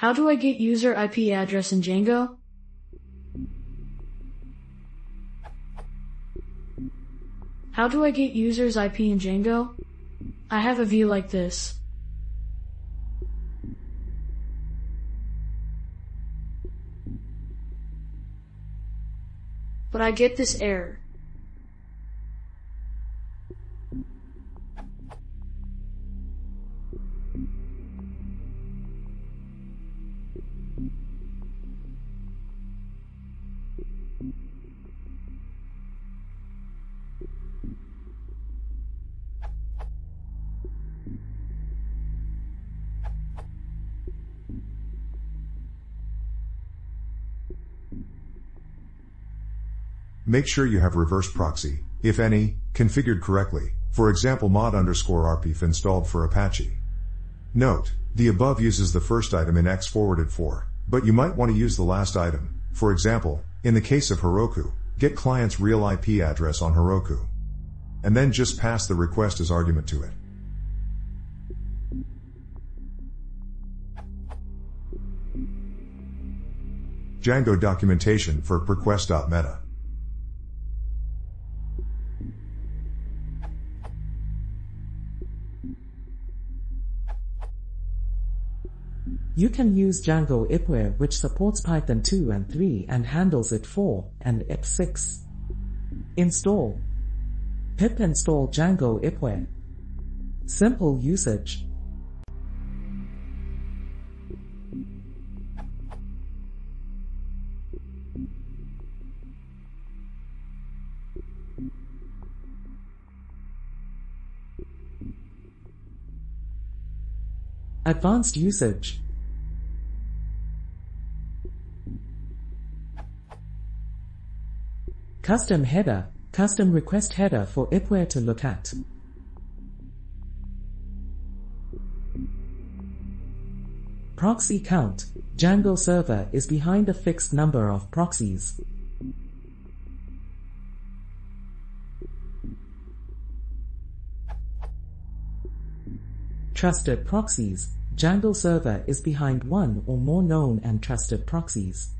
How do I get user IP address in Django? How do I get user's IP in Django? I have a view like this. But I get this error. Make sure you have reverse proxy, if any, configured correctly, for example mod_rpf installed for Apache. Note, the above uses the first item in X forwarded for, but you might want to use the last item. For example, in the case of Heroku, get client's real IP address on Heroku. And then just pass the request as argument to it. Django documentation for request.meta. You can use Django IPware, which supports Python 2 and 3 and handles it 4 and IP6. Install. Pip install Django IPware. Simple usage. Advanced usage. Custom header, custom request header for IPware to look at. Proxy count. Django server is behind a fixed number of proxies. Trusted proxies. Django server is behind one or more known and trusted proxies.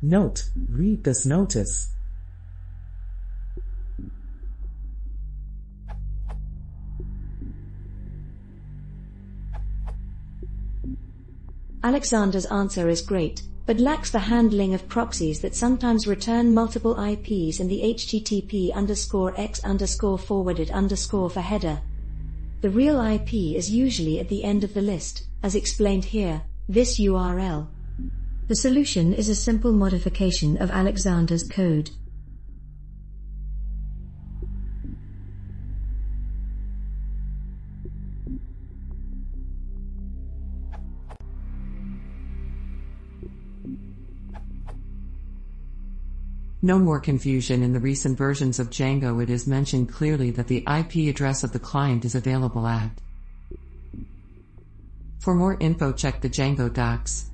Note, read this notice. Alexander's answer is great, but lacks the handling of proxies that sometimes return multiple IPs in the http:/x_forwarded_ for header. The real IP is usually at the end of the list, as explained here, this URL. The solution is a simple modification of Alexander's code. No more confusion. In the recent versions of Django, it is mentioned clearly that the IP address of the client is available at. For more info, check the Django docs.